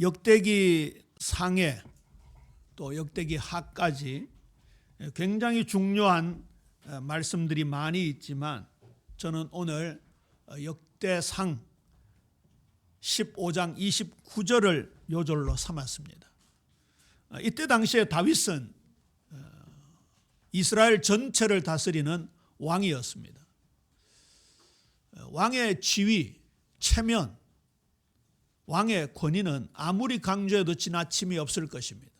역대기 상해 또 역대기 하까지 굉장히 중요한 말씀들이 많이 있지만 저는 오늘 역대상 15장 29절을 요절로 삼았습니다. 이때 당시에 다윗은 이스라엘 전체를 다스리는 왕이었습니다. 왕의 지위, 체면, 왕의 권위는 아무리 강조해도 지나침이 없을 것입니다.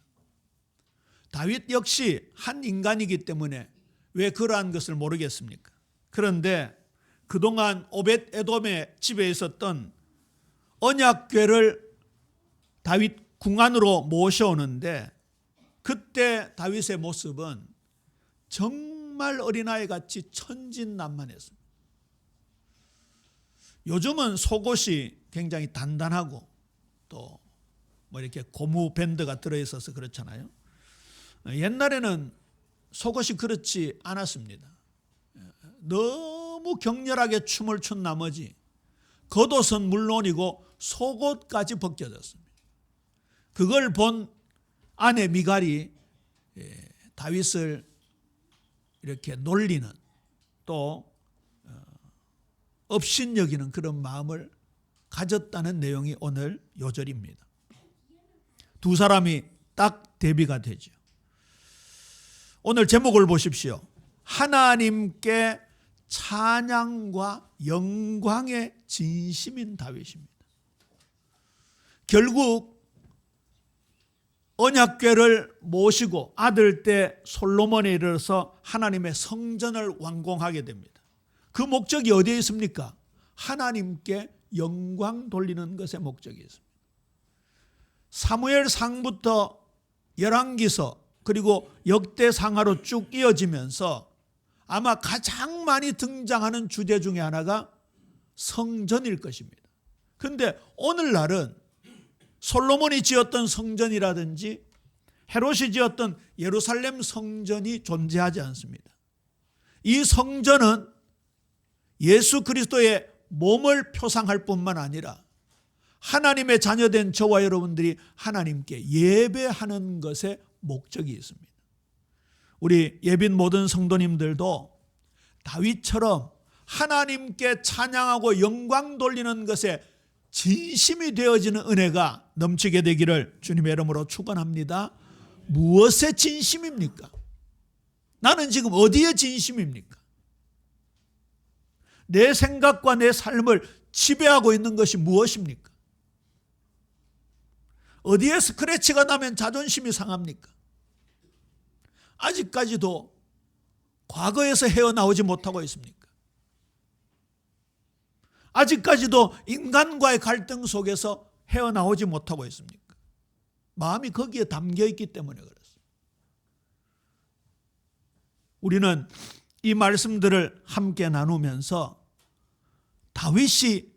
다윗 역시 한 인간이기 때문에 왜 그러한 것을 모르겠습니까? 그런데 그동안 오벳 에돔의 집에 있었던 언약궤를 다윗 궁 안으로 모셔오는데 그때 다윗의 모습은 정말 어린아이 같이 천진난만했습니다. 요즘은 속옷이 굉장히 단단하고 또 뭐 이렇게 고무 밴드가 들어있어서 그렇잖아요. 옛날에는 속옷이 그렇지 않았습니다. 너무 격렬하게 춤을 춘 나머지 겉옷은 물론이고 속옷까지 벗겨졌습니다. 그걸 본 아내 미갈이 다윗을 이렇게 놀리는 또 업신여기는 그런 마음을 가졌다는 내용이 오늘 요절입니다. 두 사람이 딱 대비가 되죠. 오늘 제목을 보십시오. 하나님께 찬양과 영광의 진심인 다윗입니다. 결국 언약궤를 모시고 아들 때 솔로몬에 이르러서 하나님의 성전을 완공하게 됩니다. 그 목적이 어디에 있습니까? 하나님께 영광 돌리는 것에 목적이 있습니다. 사무엘상부터 열왕기서 그리고 역대상하로 쭉 이어지면서 아마 가장 많이 등장하는 주제 중에 하나가 성전일 것입니다. 그런데 오늘날은 솔로몬이 지었던 성전이라든지 헤롯이 지었던 예루살렘 성전이 존재하지 않습니다. 이 성전은 예수 그리스도의 몸을 표상할 뿐만 아니라 하나님의 자녀된 저와 여러분들이 하나님께 예배하는 것에 목적이 있습니다. 우리 예빈 모든 성도님들도 다윗처럼 하나님께 찬양하고 영광 돌리는 것에 진심이 되어지는 은혜가 넘치게 되기를 주님의 이름으로 축원합니다. 무엇의 진심입니까? 나는 지금 어디에 진심입니까? 내 생각과 내 삶을 지배하고 있는 것이 무엇입니까? 어디에 스크래치가 나면 자존심이 상합니까? 아직까지도 과거에서 헤어나오지 못하고 있습니까? 아직까지도 인간과의 갈등 속에서 헤어나오지 못하고 있습니까? 마음이 거기에 담겨 있기 때문에 그렇습니다. 우리는 이 말씀들을 함께 나누면서 다윗이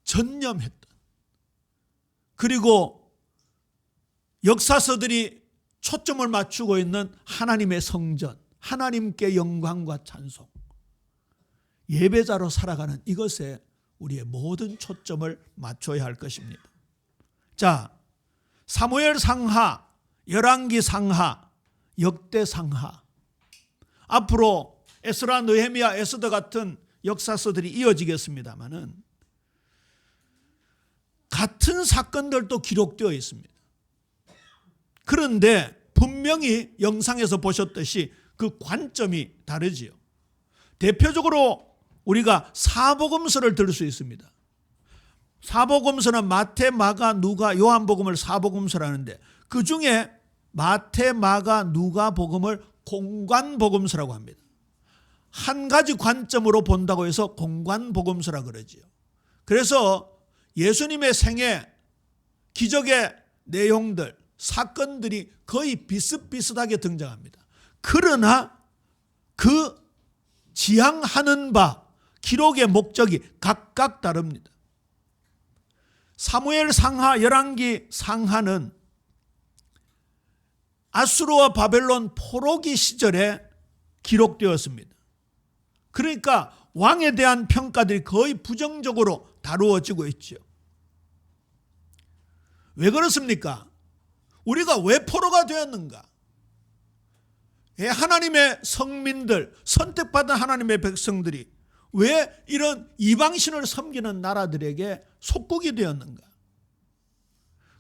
전념했던 그리고 역사서들이 초점을 맞추고 있는 하나님의 성전, 하나님께 영광과 찬송, 예배자로 살아가는 이것에 우리의 모든 초점을 맞춰야 할 것입니다. 자, 사무엘 상하, 열왕기 상하, 역대 상하, 앞으로 에스라, 느헤미야, 에스더 같은 역사서들이 이어지겠습니다마는 같은 사건들도 기록되어 있습니다. 그런데 분명히 영상에서 보셨듯이 그 관점이 다르지요. 대표적으로 우리가 사복음서를 들을 수 있습니다. 사복음서는 마태, 마가, 누가, 요한복음을 사복음서라는데 그 중에 마태, 마가, 누가 복음을 공관복음서라고 합니다. 한 가지 관점으로 본다고 해서 공관복음서라 그러지요. 그래서 예수님의 생애, 기적의 내용들, 사건들이 거의 비슷비슷하게 등장합니다. 그러나 그 지향하는 바, 기록의 목적이 각각 다릅니다. 사무엘 상하, 열왕기 상하는 아수르와 바벨론 포로기 시절에 기록되었습니다. 그러니까 왕에 대한 평가들이 거의 부정적으로 다루어지고 있죠. 왜 그렇습니까? 우리가 왜 포로가 되었는가? 하나님의 성민들, 선택받은 하나님의 백성들이 왜 이런 이방신을 섬기는 나라들에게 속국이 되었는가?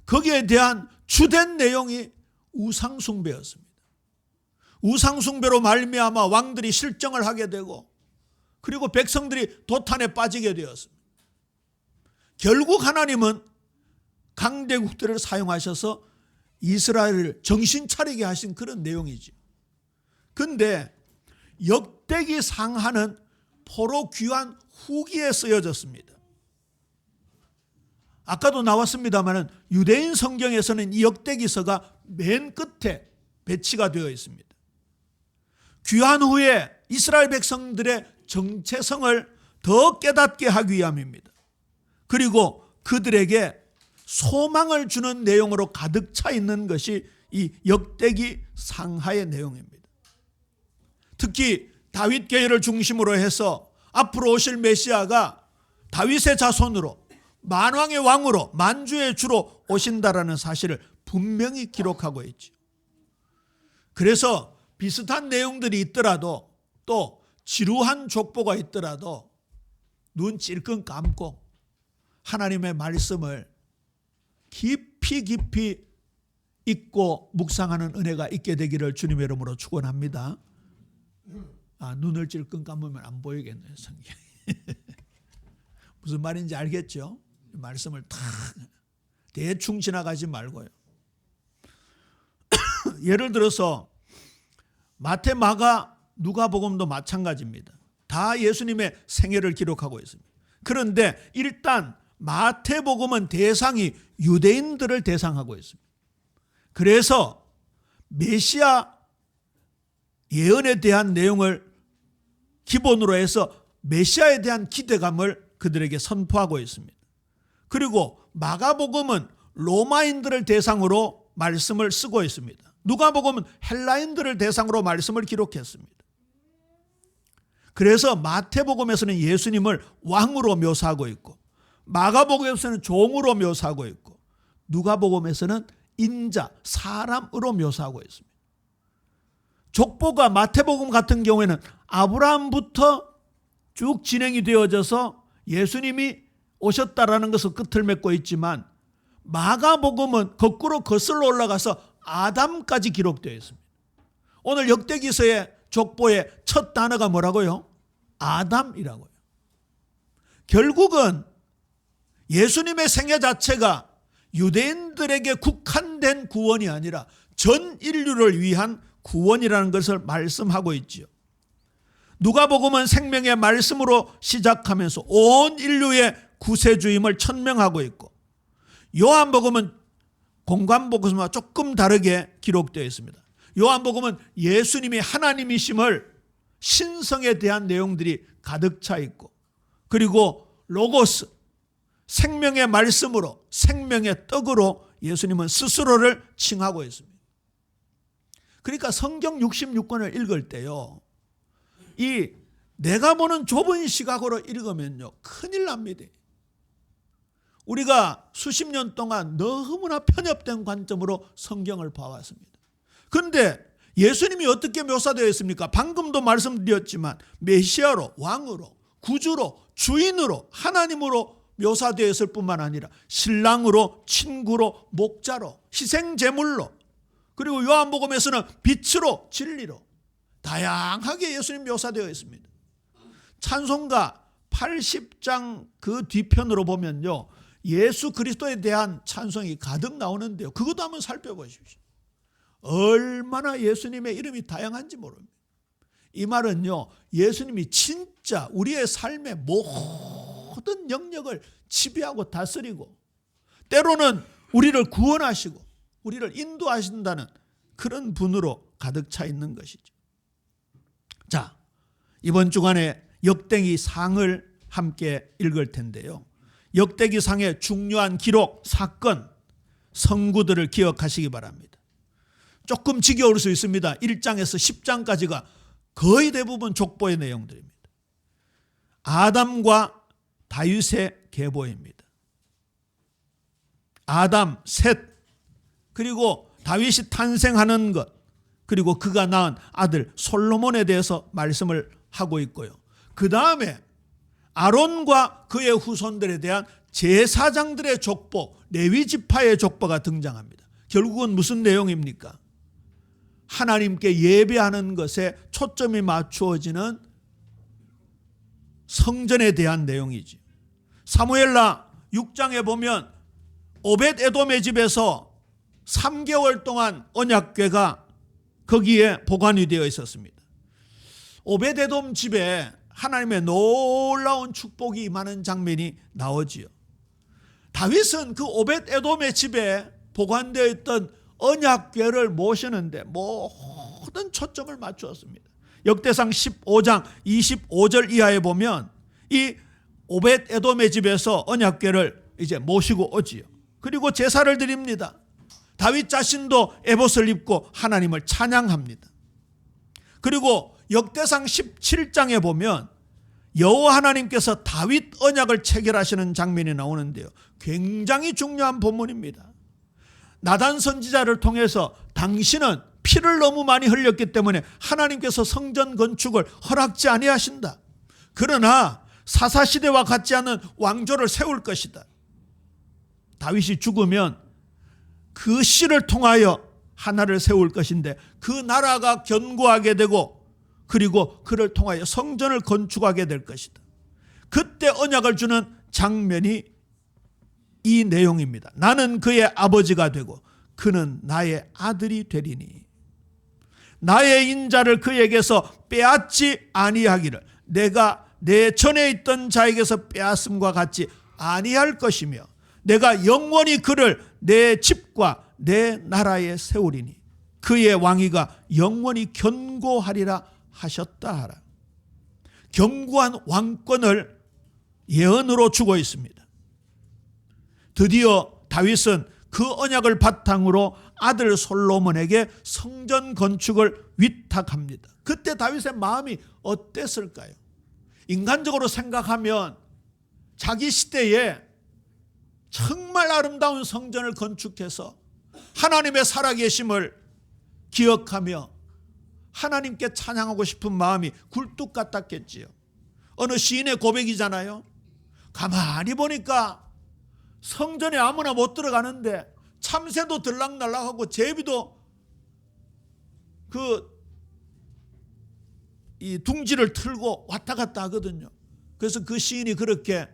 거기에 대한 주된 내용이 우상숭배였습니다. 우상숭배로 말미암아 왕들이 실정을 하게 되고 그리고 백성들이 도탄에 빠지게 되었습니다. 결국 하나님은 강대국들을 사용하셔서 이스라엘을 정신 차리게 하신 그런 내용이죠. 그런데 역대기 상하는 포로 귀환 후기에 쓰여졌습니다. 아까도 나왔습니다만 유대인 성경에서는 이 역대기서가 맨 끝에 배치가 되어 있습니다. 귀환 후에 이스라엘 백성들의 정체성을 더 깨닫게 하기 위함입니다. 그리고 그들에게 소망을 주는 내용으로 가득 차 있는 것이 이 역대기 상하의 내용입니다. 특히 다윗 계열을 중심으로 해서 앞으로 오실 메시아가 다윗의 자손으로 만왕의 왕으로 만주의 주로 오신다라는 사실을 분명히 기록하고 있죠. 그래서 비슷한 내용들이 있더라도 또 지루한 족보가 있더라도 눈 찔끔 감고 하나님의 말씀을 깊이 읽고 묵상하는 은혜가 있게 되기를 주님의 이름으로 축원합니다. 눈을 찔끔 감으면 안 보이겠네요, 성경. 무슨 말인지 알겠죠? 말씀을 다 대충 지나가지 말고요. 예를 들어서 마태, 마가, 누가복음도 마찬가지입니다. 다 예수님의 생애를 기록하고 있습니다. 그런데 일단 마태복음은 대상이 유대인들을 대상하고 있습니다. 그래서 메시아 예언에 대한 내용을 기본으로 해서 메시아에 대한 기대감을 그들에게 선포하고 있습니다. 그리고 마가복음은 로마인들을 대상으로 말씀을 쓰고 있습니다. 누가복음은 헬라인들을 대상으로 말씀을 기록했습니다. 그래서 마태복음에서는 예수님을 왕으로 묘사하고 있고 마가복음에서는 종으로 묘사하고 있고 누가복음에서는 인자, 사람으로 묘사하고 있습니다. 족보가 마태복음 같은 경우에는 아브라함부터 쭉 진행이 되어져서 예수님이 오셨다라는 것을 끝을 맺고 있지만 마가복음은 거꾸로 거슬러 올라가서 아담까지 기록되어 있습니다. 오늘 역대기서의 족보의 첫 단어가 뭐라고요? 아담이라고요. 결국은 예수님의 생애 자체가 유대인들에게 국한된 구원이 아니라 전 인류를 위한 구원이라는 것을 말씀하고 있지요. 누가복음은 생명의 말씀으로 시작하면서 온 인류의 구세주임을 천명하고 있고 요한복음은 공관복음과 조금 다르게 기록되어 있습니다. 요한복음은 예수님이 하나님이심을 신성에 대한 내용들이 가득 차 있고 그리고 로고스, 생명의 말씀으로 생명의 떡으로 예수님은 스스로를 칭하고 있습니다. 그러니까 성경 66권을 읽을 때요, 이 내가 보는 좁은 시각으로 읽으면요 큰일 납니다. 우리가 수십 년 동안 너무나 편협된 관점으로 성경을 봐왔습니다. 그런데 예수님이 어떻게 묘사되어 있습니까? 방금도 말씀드렸지만 메시아로, 왕으로, 구주로, 주인으로, 하나님으로 묘사되어 있을 뿐만 아니라 신랑으로, 친구로, 목자로, 희생제물로, 그리고 요한복음에서는 빛으로, 진리로 다양하게 예수님 묘사되어 있습니다. 찬송가 80장 그 뒤편으로 보면요 예수 그리스도에 대한 찬송이 가득 나오는데요. 그것도 한번 살펴보십시오. 얼마나 예수님의 이름이 다양한지 모릅니다. 이 말은요 예수님이 진짜 우리의 삶의 모든 영역을 지배하고 다스리고 때로는 우리를 구원하시고 우리를 인도하신다는 그런 분으로 가득 차 있는 것이죠. 자, 이번 주간에 역대기 상을 함께 읽을 텐데요. 역대기 상의 중요한 기록, 사건, 성구들을 기억하시기 바랍니다. 조금 지겨울 수 있습니다. 1장에서 10장까지가 거의 대부분 족보의 내용들입니다. 아담과 다윗의 계보입니다. 아담, 셋, 그리고 다윗이 탄생하는 것, 그리고 그가 낳은 아들 솔로몬에 대해서 말씀을 하고 있고요. 그 다음에 아론과 그의 후손들에 대한 제사장들의 족보, 레위 지파의 족보가 등장합니다. 결국은 무슨 내용입니까? 하나님께 예배하는 것에 초점이 맞추어지는 성전에 대한 내용이지. 사무엘라 6장에 보면 오벳 에돔의 집에서 3개월 동안 언약궤가 거기에 보관이 되어 있었습니다. 오벳 에돔 집에 하나님의 놀라운 축복이 임하는 장면이 나오지요. 다윗은 그 오벳 에돔의 집에 보관되어 있던 언약궤를 모시는데 모든 초점을 맞추었습니다. 역대상 15장 25절 이하에 보면 이 오벳 에돔의 집에서 언약궤를 이제 모시고 오지요. 그리고 제사를 드립니다. 다윗 자신도 에봇을 입고 하나님을 찬양합니다. 그리고 역대상 17장에 보면 여호와 하나님께서 다윗 언약을 체결하시는 장면이 나오는데요. 굉장히 중요한 본문입니다. 나단 선지자를 통해서 당신은 피를 너무 많이 흘렸기 때문에 하나님께서 성전 건축을 허락지 아니하신다. 그러나 사사시대와 같지 않은 왕조를 세울 것이다. 다윗이 죽으면 그 씨를 통하여 하나를 세울 것인데 그 나라가 견고하게 되고 그리고 그를 통하여 성전을 건축하게 될 것이다. 그때 언약을 주는 장면이 이 내용입니다. 나는 그의 아버지가 되고 그는 나의 아들이 되리니 나의 인자를 그에게서 빼앗지 아니하기를 내가 내 전에 있던 자에게서 빼앗음과 같이 아니할 것이며 내가 영원히 그를 내 집과 내 나라에 세우리니 그의 왕위가 영원히 견고하리라 하셨다 하라. 견고한 왕권을 예언으로 주고 있습니다. 드디어 다윗은 그 언약을 바탕으로 아들 솔로몬에게 성전 건축을 위탁합니다. 그때 다윗의 마음이 어땠을까요? 인간적으로 생각하면 자기 시대에 정말 아름다운 성전을 건축해서 하나님의 살아계심을 기억하며 하나님께 찬양하고 싶은 마음이 굴뚝 같았겠지요. 어느 시인의 고백이잖아요. 가만히 보니까 성전에 아무나 못 들어가는데 참새도 들락날락하고 제비도 이 둥지를 틀고 왔다 갔다 하거든요. 그래서 그 시인이 그렇게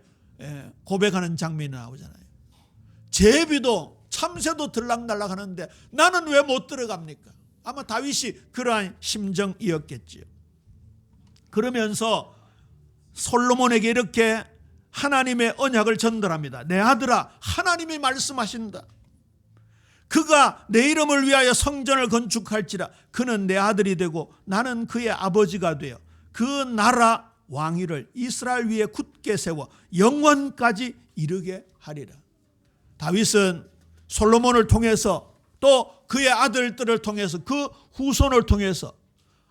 고백하는 장면이 나오잖아요. 제비도 참새도 들락날락하는데 나는 왜 못 들어갑니까? 아마 다윗이 그러한 심정이었겠지요. 그러면서 솔로몬에게 이렇게 하나님의 언약을 전달합니다. 내 아들아, 하나님이 말씀하신다. 그가 내 이름을 위하여 성전을 건축할지라 그는 내 아들이 되고 나는 그의 아버지가 되어 그 나라 왕위를 이스라엘 위에 굳게 세워 영원까지 이르게 하리라. 다윗은 솔로몬을 통해서 또 그의 아들들을 통해서 그 후손을 통해서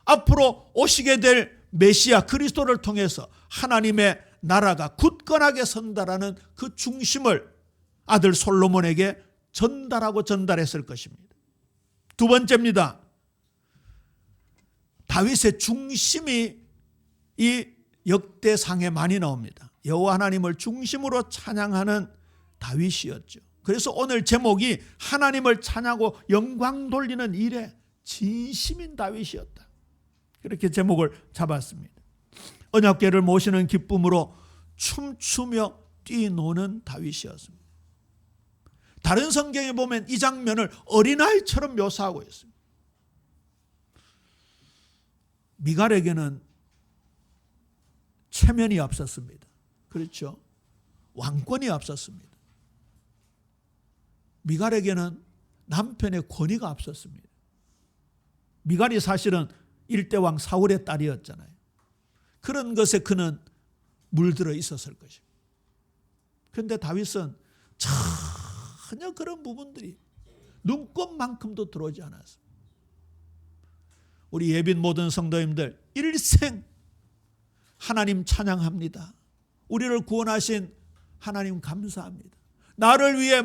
앞으로 오시게 될 메시아 그리스도를 통해서 하나님의 나라가 굳건하게 선다라는 그 중심을 아들 솔로몬에게 전달하고 전달했을 것입니다. 두 번째입니다. 다윗의 중심이 이 역대상에 많이 나옵니다. 여호와 하나님을 중심으로 찬양하는 다윗이었죠. 그래서 오늘 제목이 하나님을 찬양하고 영광 돌리는 일에 진심인 다윗이었다. 그렇게 제목을 잡았습니다. 언약궤를 모시는 기쁨으로 춤추며 뛰노는 다윗이었습니다. 다른 성경에 보면 이 장면을 어린아이처럼 묘사하고 있습니다. 미갈에게는 체면이 앞섰습니다. 그렇죠? 왕권이 앞섰습니다. 미갈에게는 남편의 권위가 앞섰습니다. 미갈이 사실은 일대왕 사울의 딸이었잖아요. 그런 것에 그는 물들어 있었을 것입니다. 그런데 다윗은 전혀 그런 부분들이 눈꼽만큼도 들어오지 않았습니다. 우리 예빈 모든 성도님들 일생 하나님 찬양합니다. 우리를 구원하신 하나님 감사합니다. 나를 위해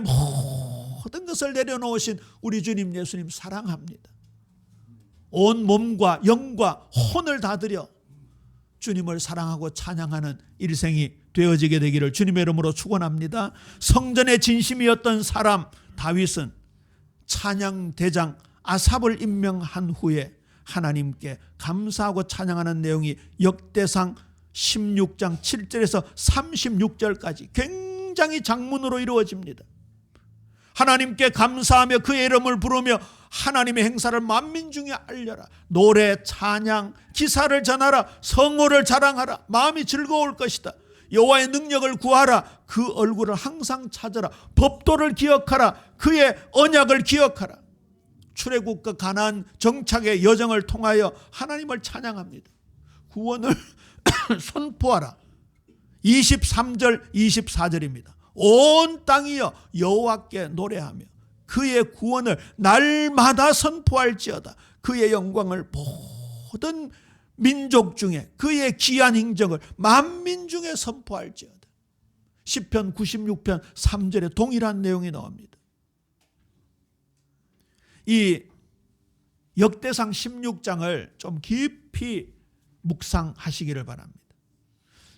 것을 내려놓으신 우리 주님 예수님 사랑합니다. 온 몸과 영과 혼을 다드려 주님을 사랑하고 찬양하는 일생이 되어지게 되기를 주님의 이름으로 축원합니다. 성전의 진심이었던 사람 다윗은 찬양 대장 아삽을 임명한 후에 하나님께 감사하고 찬양하는 내용이 역대상 16장 7절에서 36절까지 굉장히 장문으로 이루어집니다. 하나님께 감사하며 그의 이름을 부르며 하나님의 행사를 만민 중에 알려라. 노래, 찬양, 기사를 전하라. 성호를 자랑하라. 마음이 즐거울 것이다. 여호와의 능력을 구하라. 그 얼굴을 항상 찾아라. 법도를 기억하라. 그의 언약을 기억하라. 출애굽과 가나안 정착의 여정을 통하여 하나님을 찬양합니다. 구원을 선포하라. 23절 24절입니다. 온 땅이여 여호와께 노래하며 그의 구원을 날마다 선포할지어다. 그의 영광을 모든 민족 중에 그의 귀한 행적을 만민 중에 선포할지어다. 시편 96편 3절에 동일한 내용이 나옵니다. 이 역대상 16장을 좀 깊이 묵상하시기를 바랍니다.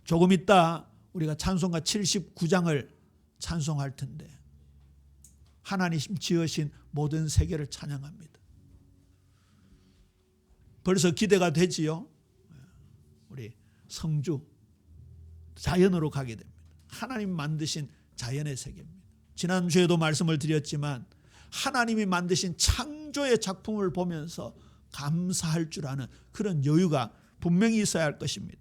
조금 있다 우리가 찬송가 79장을 찬송할 텐데 하나님 지으신 모든 세계를 찬양합니다. 벌써 기대가 되지요. 우리 성주 자연으로 가게 됩니다. 하나님 만드신 자연의 세계입니다. 지난주에도 말씀을 드렸지만 하나님이 만드신 창조의 작품을 보면서 감사할 줄 아는 그런 여유가 분명히 있어야 할 것입니다.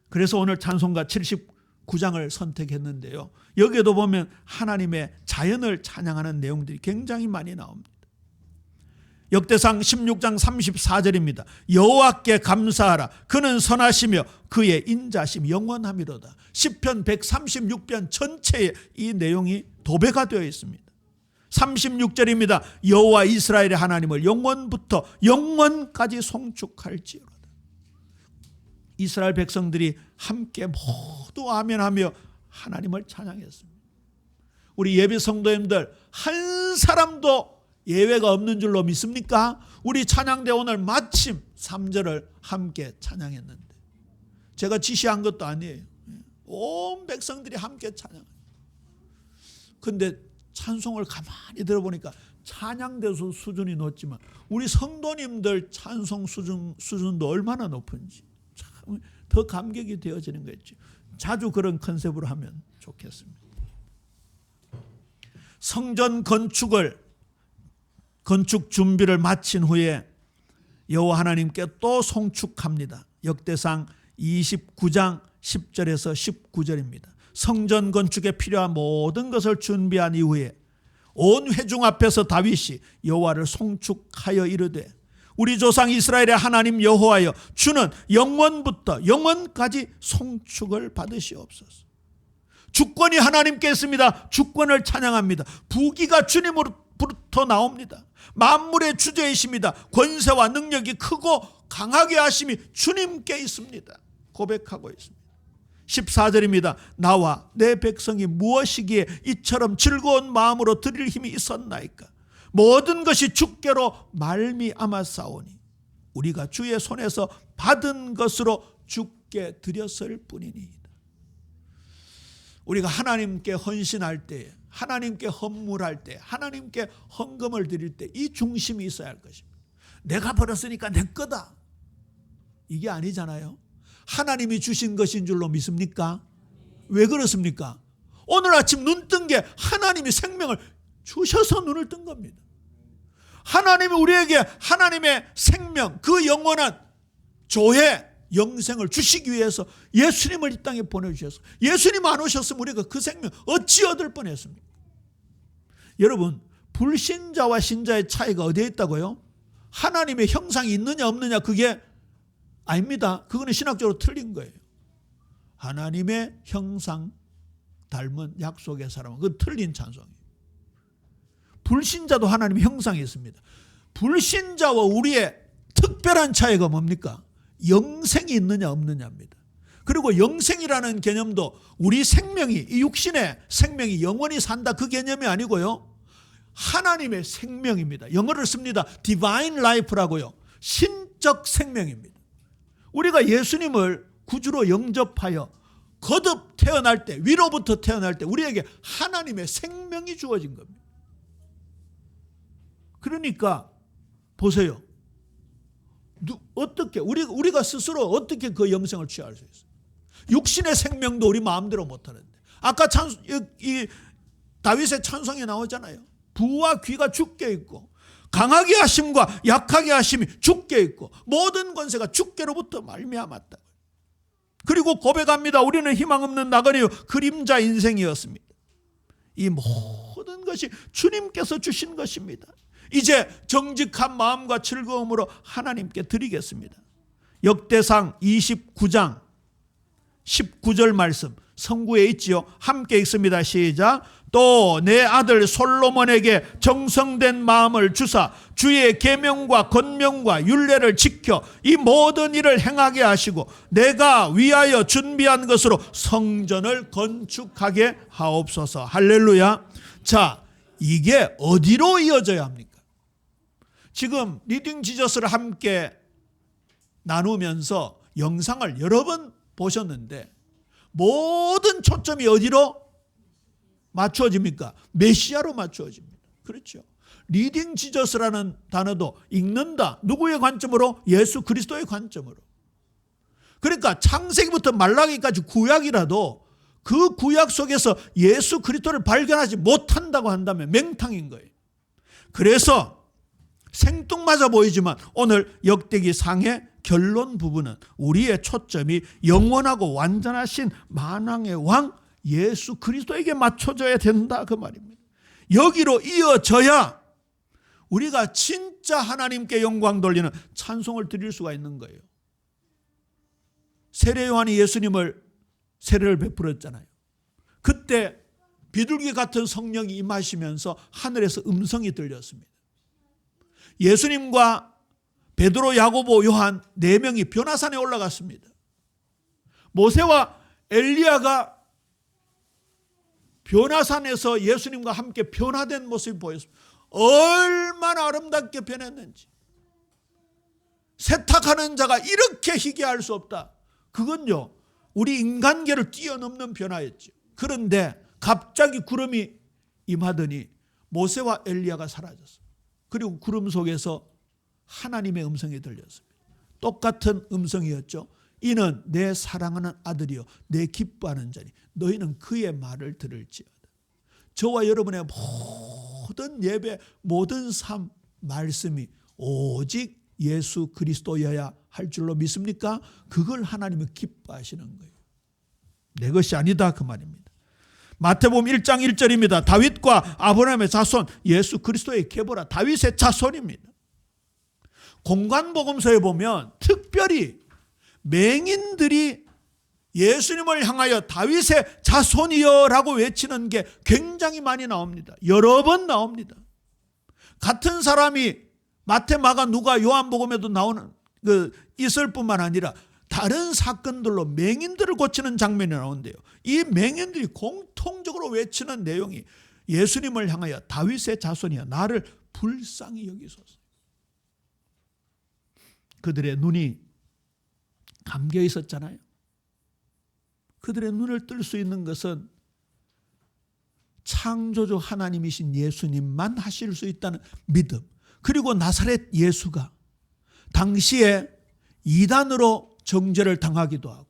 그래서 오늘 찬송가 79장을 선택했는데요. 여기에도 보면 하나님의 자연을 찬양하는 내용들이 굉장히 많이 나옵니다. 역대상 16장 34절입니다. 여호와께 감사하라. 그는 선하시며 그의 인자심 영원하미로다. 시편 136편 전체에 이 내용이 도배가 되어 있습니다. 36절입니다. 여호와 이스라엘의 하나님을 영원부터 영원까지 송축할지어다. 이스라엘 백성들이 함께 모두 아멘하며 하나님을 찬양했습니다. 우리 예배 성도님들 한 사람도 예외가 없는 줄로 믿습니까? 우리 찬양대 오늘 마침 3절을 함께 찬양했는데 제가 지시한 것도 아니에요. 온 백성들이 함께 찬양해요. 근데 찬송을 가만히 들어보니까 찬양대 수준이 높지만 우리 성도님들 찬송 수준도 얼마나 높은지 참 더 감격이 되어지는 거죠. 자주 그런 컨셉으로 하면 좋겠습니다. 성전 건축 준비를 마친 후에 여호와 하나님께 또 송축합니다. 역대상 29장 10절에서 19절입니다. 성전 건축에 필요한 모든 것을 준비한 이후에 온 회중 앞에서 다윗이 여호와를 송축하여 이르되 우리 조상 이스라엘의 하나님 여호와여 주는 영원부터 영원까지 송축을 받으시옵소서. 주권이 하나님께 있습니다. 주권을 찬양합니다. 부귀가 주님으로부터 나옵니다. 만물의 주제이십니다. 권세와 능력이 크고 강하게 하심이 주님께 있습니다. 고백하고 있습니다. 14절입니다. 나와 내 백성이 무엇이기에 이처럼 즐거운 마음으로 드릴 힘이 있었나이까. 모든 것이 주께로 말미암았사오니 우리가 주의 손에서 받은 것으로 주께 드렸을 뿐이니이다. 우리가 하나님께 헌신할 때, 하나님께 헌물할 때, 하나님께 헌금을 드릴 때 이 중심이 있어야 할 것입니다. 내가 벌었으니까 내 거다. 이게 아니잖아요. 하나님이 주신 것인 줄로 믿습니까? 왜 그렇습니까? 오늘 아침 눈 뜬 게 하나님이 생명을 주셔서 눈을 뜬 겁니다. 하나님이 우리에게 하나님의 생명, 그 영원한 조회, 영생을 주시기 위해서 예수님을 이 땅에 보내주셔서 예수님 안 오셨으면 우리가 그 생명 어찌 얻을 뻔했습니까? 여러분, 불신자와 신자의 차이가 어디에 있다고요? 하나님의 형상이 있느냐 없느냐 그게 아닙니다. 그거는 신학적으로 틀린 거예요. 하나님의 형상 닮은 약속의 사람은 그건 틀린 찬송이에요. 불신자도 하나님의 형상이 있습니다. 불신자와 우리의 특별한 차이가 뭡니까? 영생이 있느냐 없느냐입니다. 그리고 영생이라는 개념도 우리 생명이, 이 육신의 생명이 영원히 산다 그 개념이 아니고요. 하나님의 생명입니다. 영어를 씁니다. Divine Life라고요. 신적 생명입니다. 우리가 예수님을 구주로 영접하여 거듭 태어날 때, 위로부터 태어날 때 우리에게 하나님의 생명이 주어진 겁니다. 그러니까 보세요. 어떻게 우리가 스스로 어떻게 그 영생을 취할 수 있어요? 육신의 생명도 우리 마음대로 못하는데, 아까 이 다윗의 찬송에 나오잖아요. 부와 귀가 주께 있고 강하게 하심과 약하게 하심이 주께 있고 모든 권세가 주께로부터 말미암았다. 그리고 고백합니다. 우리는 희망 없는 나그네요 그림자 인생이었습니다. 이 모든 것이 주님께서 주신 것입니다. 이제 정직한 마음과 즐거움으로 하나님께 드리겠습니다. 역대상 29장 19절 말씀 성구에 있지요. 함께 읽습니다. 시작. 또 내 아들 솔로몬에게 정성된 마음을 주사 주의 계명과 권명과 율례를 지켜 이 모든 일을 행하게 하시고 내가 위하여 준비한 것으로 성전을 건축하게 하옵소서. 할렐루야. 자, 이게 어디로 이어져야 합니까? 지금 리딩 지저스를 함께 나누면서 영상을 여러 번 보셨는데 모든 초점이 어디로 맞추어집니까? 메시아로 맞추어집니다. 그렇죠. 리딩 지저스라는 단어도 읽는다. 누구의 관점으로? 예수 그리스도의 관점으로. 그러니까 창세기부터 말라기까지 구약이라도 그 구약 속에서 예수 그리스도를 발견하지 못한다고 한다면 맹탕인 거예요. 그래서 생뚱맞아 보이지만 오늘 역대기 상의 결론 부분은 우리의 초점이 영원하고 완전하신 만왕의 왕 예수 그리스도에게 맞춰져야 된다 그 말입니다. 여기로 이어져야 우리가 진짜 하나님께 영광 돌리는 찬송을 드릴 수가 있는 거예요. 세례 요한이 예수님을 세례를 베풀었잖아요. 그때 비둘기 같은 성령이 임하시면서 하늘에서 음성이 들렸습니다. 예수님과 베드로, 야고보, 요한 4명이 변화산에 올라갔습니다. 모세와 엘리야가 변화산에서 예수님과 함께 변화된 모습이 보였습니다. 얼마나 아름답게 변했는지. 세탁하는 자가 이렇게 희귀할 수 없다. 그건요, 우리 인간계를 뛰어넘는 변화였죠. 그런데 갑자기 구름이 임하더니 모세와 엘리야가 사라졌어요. 그리고 구름 속에서 하나님의 음성이 들렸습니다. 똑같은 음성이었죠. 이는 내 사랑하는 아들이요 내 기뻐하는 자니 너희는 그의 말을 들을지어다. 저와 여러분의 모든 예배, 모든 삶, 말씀이 오직 예수 그리스도여야 할 줄로 믿습니까? 그걸 하나님은 기뻐하시는 거예요. 내 것이 아니다 그 말입니다. 마태복음 1장 1절입니다. 다윗과 아브라함의 자손 예수 그리스도의 계보라. 다윗의 자손입니다. 공관복음서에 보면 특별히 맹인들이 예수님을 향하여 다윗의 자손이여라고 외치는 게 굉장히 많이 나옵니다. 여러 번 나옵니다. 같은 사람이 마태, 마가, 누가, 요한복음에도 나오는 있을 뿐만 아니라 다른 사건들로 맹인들을 고치는 장면이 나오는데요. 이 맹인들이 공통적으로 외치는 내용이 예수님을 향하여 다윗의 자손이여 나를 불쌍히 여기소서. 그들의 눈이 감겨 있었잖아요. 그들의 눈을 뜰 수 있는 것은 창조주 하나님이신 예수님만 하실 수 있다는 믿음. 그리고 나사렛 예수가 당시에 이단으로 정죄를 당하기도 하고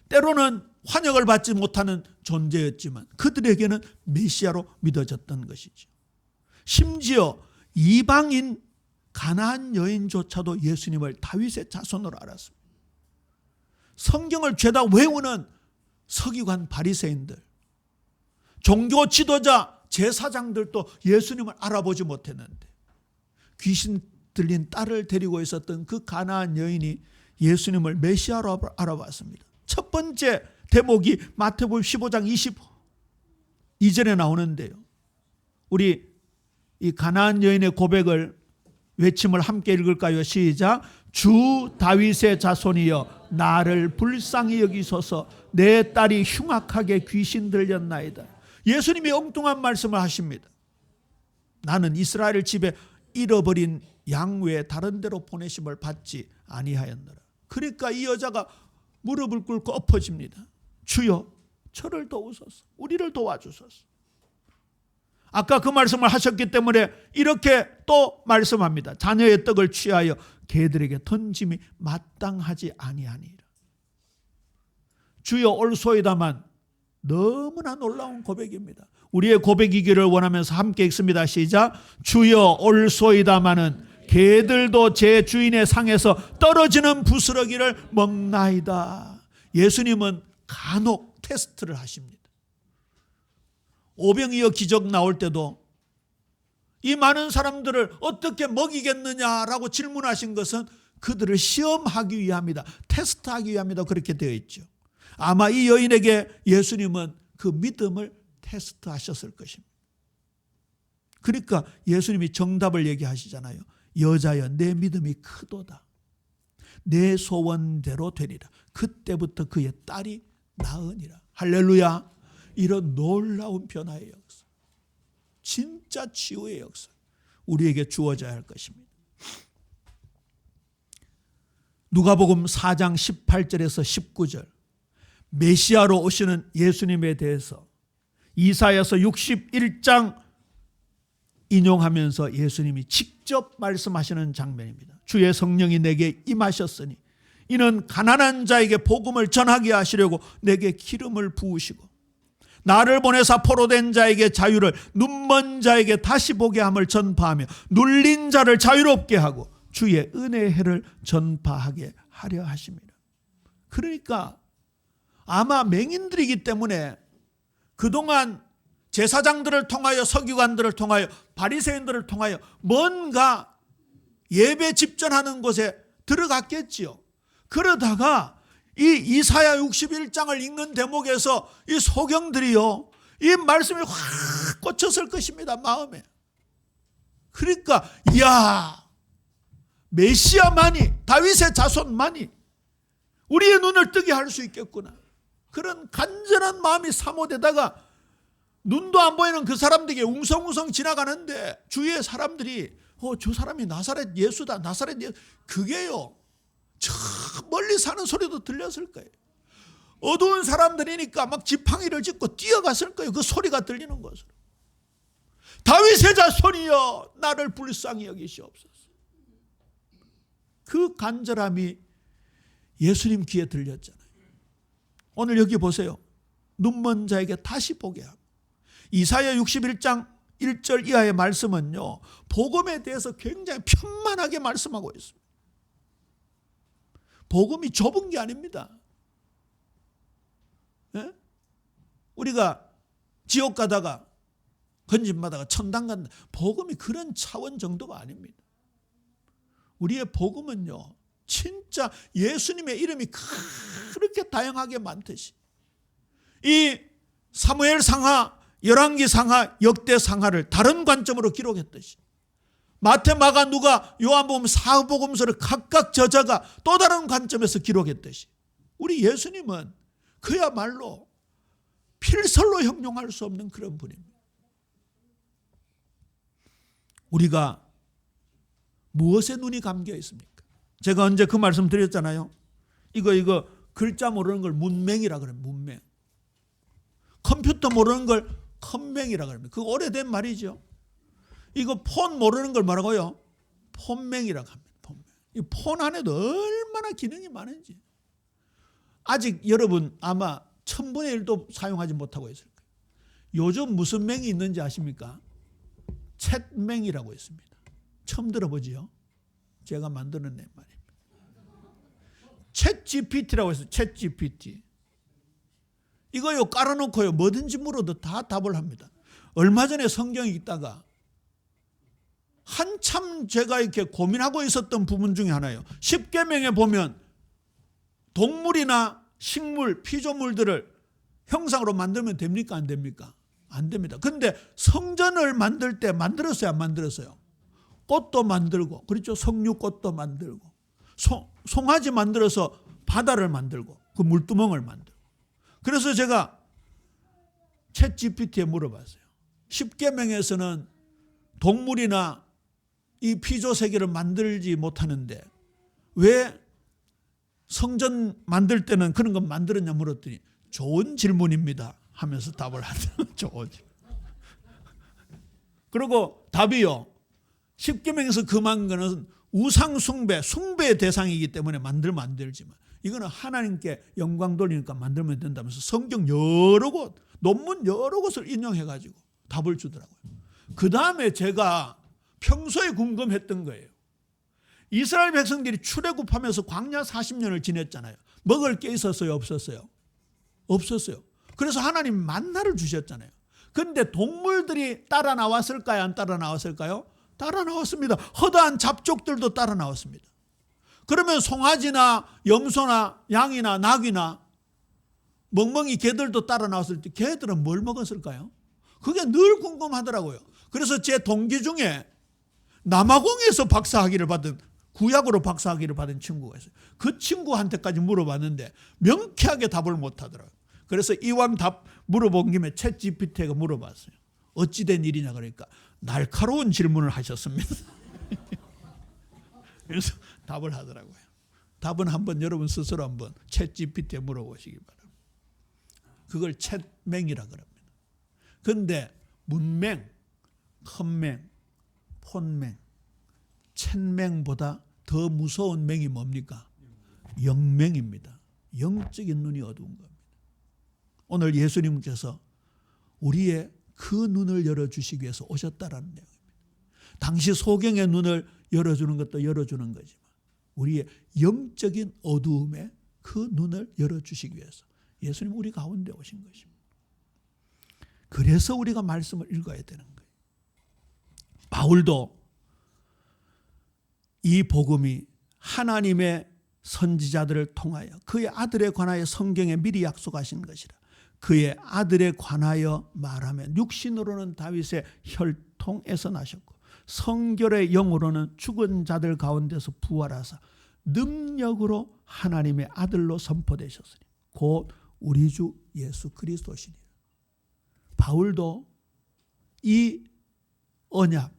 때로는 환영을 받지 못하는 존재였지만 그들에게는 메시아로 믿어졌던 것이죠. 심지어 이방인 가나안 여인조차도 예수님을 다윗의 자손으로 알았습니다. 성경을 죄다 외우는 서기관 바리새인들, 종교 지도자 제사장들도 예수님을 알아보지 못했는데 귀신 들린 딸을 데리고 있었던 그 가나안 여인이 예수님을 메시아로 알아봤습니다. 첫 번째 대목이 마태복음 15장 22절에 나오는데요. 우리 이 가나안 여인의 고백을 외침을 함께 읽을까요? 시작. 주 다윗의 자손이여 나를 불쌍히 여기소서. 내 딸이 흉악하게 귀신 들렸나이다. 예수님이 엉뚱한 말씀을 하십니다. 나는 이스라엘 집에 잃어버린 양 외에 다른 데로 보내심을 받지 아니하였노라. 그러니까 이 여자가 무릎을 꿇고 엎어집니다. 주여, 저를 도우소서. 우리를 도와주소서. 아까 그 말씀을 하셨기 때문에 이렇게 또 말씀합니다. 자녀의 떡을 취하여 개들에게 던짐이 마땅하지 아니하니라. 주여 올소이다만 너무나 놀라운 고백입니다. 우리의 고백이기를 원하면서 함께 읽습니다. 시작. 주여 올소이다마는 개들도 제 주인의 상에서 떨어지는 부스러기를 먹나이다. 예수님은 간혹 테스트를 하십니다. 오병이어 기적 나올 때도 이 많은 사람들을 어떻게 먹이겠느냐라고 질문하신 것은 그들을 시험하기 위함이다. 테스트하기 위함이다. 그렇게 되어 있죠. 아마 이 여인에게 예수님은 그 믿음을 테스트하셨을 것입니다. 그러니까 예수님이 정답을 얘기하시잖아요. 여자여 내 믿음이 크도다. 내 소원대로 되리라. 그때부터 그의 딸이 나으니라. 할렐루야. 이런 놀라운 변화의 역사, 진짜 치유의 역사 우리에게 주어져야 할 것입니다. 누가복음 4장 18절에서 19절 메시아로 오시는 예수님에 대해서 이사야서 61장 인용하면서 예수님이 직접 말씀하시는 장면입니다. 주의 성령이 내게 임하셨으니 이는 가난한 자에게 복음을 전하게 하시려고 내게 기름을 부으시고 나를 보내사 포로된 자에게 자유를, 눈먼 자에게 다시 보게 함을 전파하며 눌린 자를 자유롭게 하고 주의 은혜의 해를 전파하게 하려 하십니다. 그러니까 아마 맹인들이기 때문에 그동안 제사장들을 통하여, 서기관들을 통하여, 바리새인들을 통하여 뭔가 예배 집전하는 곳에 들어갔겠지요. 그러다가 이 이사야 61장을 읽는 대목에서 이 소경들이요, 이 말씀이 확 꽂혔을 것입니다, 마음에. 그러니까 이야, 메시아만이, 다윗의 자손만이 우리의 눈을 뜨게 할 수 있겠구나. 그런 간절한 마음이 사모되다가 눈도 안 보이는 그 사람들에게 웅성웅성 지나가는데 주위의 사람들이 저 사람이 나사렛 예수다, 나사렛 예수. 그게요, 저 멀리 사는 소리도 들렸을 거예요. 어두운 사람들이니까 막 지팡이를 짚고 뛰어갔을 거예요. 그 소리가 들리는 것으로. 다윗의 자손이여 나를 불쌍히 여기시옵소서. 그 간절함이 예수님 귀에 들렸잖아요. 오늘 여기 보세요. 눈먼 자에게 다시 보게 함. 이사야 61장 1절 이하의 말씀은요, 복음에 대해서 굉장히 편만하게 말씀하고 있습니다. 복음이 좁은 게 아닙니다. 예? 우리가 지옥 가다가 건진받다가 천당 간다. 복음이 그런 차원 정도가 아닙니다. 우리의 복음은요, 진짜 예수님의 이름이 그렇게 다양하게 많듯이 이 사무엘 상하, 열왕기 상하, 역대 상하를 다른 관점으로 기록했듯이 마태, 마가, 누가, 요한복음, 사복음서를 각각 저자가 또 다른 관점에서 기록했듯이 우리 예수님은 그야말로 필설로 형용할 수 없는 그런 분입니다. 우리가 무엇에 눈이 감겨 있습니까? 제가 언제 그 말씀 드렸잖아요. 이거 글자 모르는 걸 문맹이라 그래요. 문맹. 컴퓨터 모르는 걸 컴맹이라 그럽니다. 그거 오래된 말이죠. 이거 폰 모르는 걸 뭐라고요? 폰맹이라고 합니다. 폰맹. 이 폰 안에도 얼마나 기능이 많은지. 아직 여러분 아마 1000분의 1도 사용하지 못하고 있을 거예요. 요즘 무슨 맹이 있는지 아십니까? 챗맹이라고 있습니다. 처음 들어보지요? 제가 만들어낸 말입니다. 챗 GPT라고 했어요. 챗 GPT. 이거요 깔아놓고요 뭐든지 물어도 다 답을 합니다. 얼마 전에 성경 읽다가 한참 제가 이렇게 고민하고 있었던 부분 중에 하나예요. 십계명에 보면 동물이나 식물, 피조물들을 형상으로 만들면 됩니까? 안 됩니까? 안 됩니다. 근데 성전을 만들 때 만들었어요? 안 만들었어요? 꽃도 만들고, 그렇죠? 석류꽃도 만들고, 송아지 만들어서 바다를 만들고, 그 물두멍을 만들고. 그래서 제가 챗 GPT에 물어봤어요. 십계명에서는 동물이나 이 피조 세계를 만들지 못하는데 왜 성전 만들 때는 그런 거 만들었냐 물었더니 좋은 질문입니다 하면서 답을 하더라고요. 좋은 질문. 그리고 답이요. 십계명에서 금한 거는 우상 숭배의 대상이기 때문에 만들면 안 되지만 이거는 하나님께 영광 돌리니까 만들면 된다면서 성경 여러 곳, 논문 여러 곳을 인용해가지고 답을 주더라고요. 그 다음에 제가 평소에 궁금했던 거예요. 이스라엘 백성들이 출애굽하면서 광야 40년을 지냈잖아요. 먹을 게 있었어요? 없었어요? 없었어요. 그래서 하나님 만나를 주셨잖아요. 그런데 동물들이 따라 나왔을까요? 안 따라 나왔을까요? 따라 나왔습니다. 허다한 잡족들도 따라 나왔습니다. 그러면 송아지나 염소나 양이나 낙이나 멍멍이 개들도 따라 나왔을 때 개들은 뭘 먹었을까요? 그게 늘 궁금하더라고요. 그래서 제 동기 중에 남아공에서 박사학위를 받은 구약으로 박사학위를 받은 친구가 있어요. 그 친구한테까지 물어봤는데 명쾌하게 답을 못하더라고요. 그래서 이왕 답 물어본 김에 챗GPT가 물어봤어요. 어찌된 일이냐 그러니까 날카로운 질문을 하셨습니다. 그래서 답을 하더라고요. 답은 한번 여러분 스스로 한번 챗GPT에 물어보시기 바랍니다. 그걸 챗맹이라 그럽니다. 그런데 문맹, 컴맹, 폰맹, 챗맹보다 더 무서운 맹이 뭡니까? 영맹입니다. 영적인 눈이 어두운 겁니다. 오늘 예수님께서 우리의 그 눈을 열어주시기 위해서 오셨다라는 내용입니다. 당시 소경의 눈을 열어주는 것도 열어주는 거지만 우리의 영적인 어두움에 그 눈을 열어주시기 위해서 예수님 우리 가운데 오신 것입니다. 그래서 우리가 말씀을 읽어야 되는 거예요. 바울도 이 복음이 하나님의 선지자들을 통하여 그의 아들에 관하여 성경에 미리 약속하신 것이라. 그의 아들에 관하여 말하면 육신으로는 다윗의 혈통에서 나셨고 성결의 영으로는 죽은 자들 가운데서 부활하사 능력으로 하나님의 아들로 선포되셨으니 곧 우리 주 예수 그리스도시니라. 바울도 이 언약,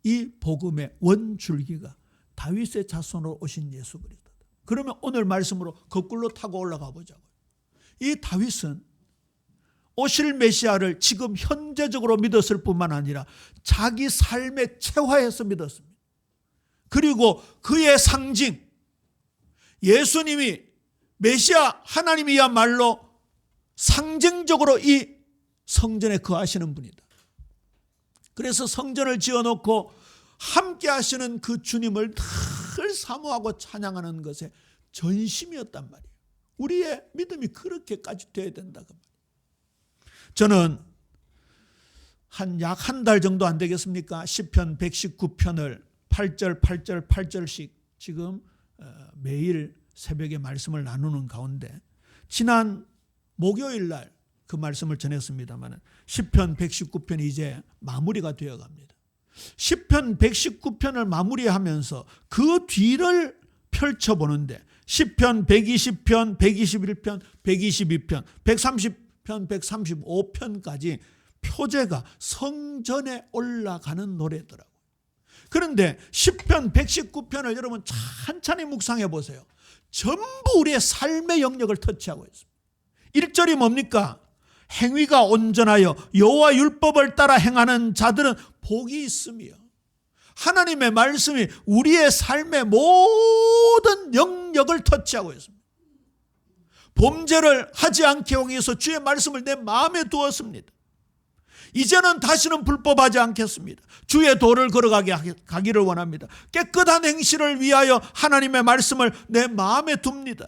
이 복음의 원줄기가 다윗의 자손으로 오신 예수 그리스도다. 그러면 오늘 말씀으로 거꾸로 타고 올라가 보자고요. 이 다윗은 오실 메시아를 지금 현재적으로 믿었을 뿐만 아니라 자기 삶에 체화해서 믿었습니다. 그리고 그의 상징 예수님이 메시아 하나님이야말로 상징적으로 이 성전에 거하시는 분이다. 그래서 성전을 지어놓고 함께 하시는 그 주님을 늘 사모하고 찬양하는 것에 전심이었단 말이에요. 우리의 믿음이 그렇게까지 돼야 된다고 말이에요. 저는 약 한 달 정도 안 되겠습니까? 시편 119편을 8절 8절 8절씩 지금 매일 새벽에 말씀을 나누는 가운데 지난 목요일 날 그 말씀을 전했습니다만 시편 119편이 이제 마무리가 되어 갑니다. 시편 119편을 마무리하면서 그 뒤를 펼쳐보는데 시편 120편, 121편, 122편, 130편, 135편까지 표제가 성전에 올라가는 노래더라고요. 그런데 시편 119편을 여러분 찬찬히 묵상해 보세요. 전부 우리의 삶의 영역을 터치하고 있습니다. 1절이 뭡니까? 행위가 온전하여 여호와 율법을 따라 행하는 자들은 복이 있으며 하나님의 말씀이 우리의 삶의 모든 영역을 터치하고 있습니다. 범죄를 하지 않게 하기 위해서 주의 말씀을 내 마음에 두었습니다. 이제는 다시는 불법하지 않겠습니다. 주의 도를 걸어가기를 원합니다. 깨끗한 행실을 위하여 하나님의 말씀을 내 마음에 둡니다.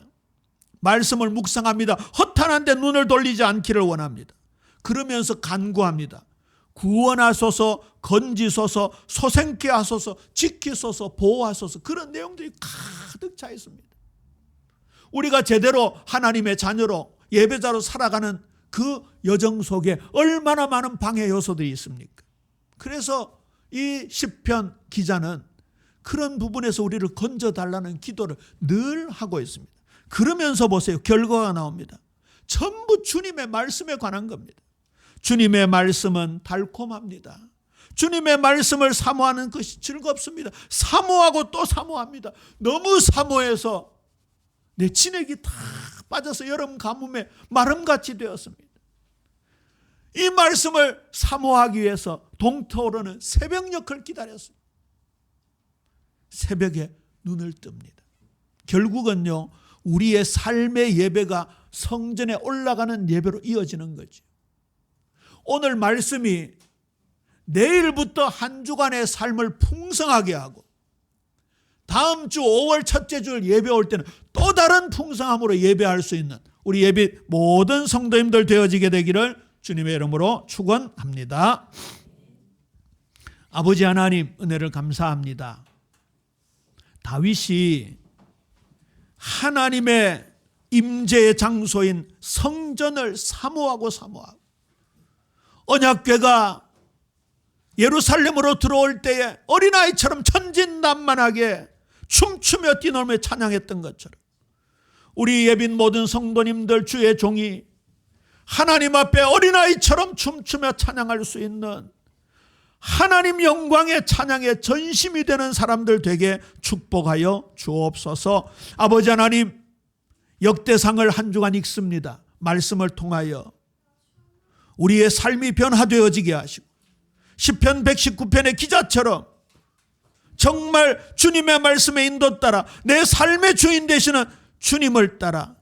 말씀을 묵상합니다. 허탄한 데 눈을 돌리지 않기를 원합니다. 그러면서 간구합니다. 구원하소서, 건지소서, 소생케 하소서, 지키소서, 보호하소서. 그런 내용들이 가득 차 있습니다. 우리가 제대로 하나님의 자녀로 예배자로 살아가는 그 여정 속에 얼마나 많은 방해 요소들이 있습니까? 그래서 이 시편 기자는 그런 부분에서 우리를 건져달라는 기도를 늘 하고 있습니다. 그러면서 보세요. 결과가 나옵니다. 전부 주님의 말씀에 관한 겁니다. 주님의 말씀은 달콤합니다. 주님의 말씀을 사모하는 것이 즐겁습니다. 사모하고 또 사모합니다. 너무 사모해서 내 진액이 다 빠져서 여름 가뭄에 마름같이 되었습니다. 이 말씀을 사모하기 위해서 동토오르는 새벽녘을 기다렸습니다. 새벽에 눈을 뜹니다. 결국은요, 우리의 삶의 예배가 성전에 올라가는 예배로 이어지는 거죠. 오늘 말씀이 내일부터 한 주간의 삶을 풍성하게 하고 다음 주 5월 첫째 주 예배 올 때는 또 다른 풍성함으로 예배할 수 있는 우리 예배 모든 성도님들 되어지게 되기를 주님의 이름으로 축원합니다. 아버지 하나님, 은혜를 감사합니다. 다윗이 하나님의 임재의 장소인 성전을 사모하고 언약궤가 예루살렘으로 들어올 때에 어린아이처럼 천진난만하게 춤추며 뛰놀며 찬양했던 것처럼 우리 예빈 모든 성도님들, 주의 종이 하나님 앞에 어린아이처럼 춤추며 찬양할 수 있는 하나님 영광의 찬양의 전심이 되는 사람들 되게 축복하여 주옵소서. 아버지 하나님, 역대상을 한 주간 읽습니다. 말씀을 통하여 우리의 삶이 변화되어지게 하시고 시편 119편의 기자처럼 정말 주님의 말씀에 인도 따라 내 삶의 주인 되시는 주님을 따라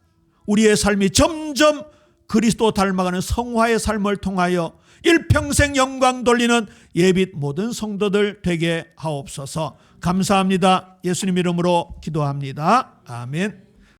우리의 삶이 점점 그리스도 닮아가는 성화의 삶을 통하여 일평생 영광 돌리는 예빛 모든 성도들 되게 하옵소서. 감사합니다. 예수님 이름으로 기도합니다. 아멘.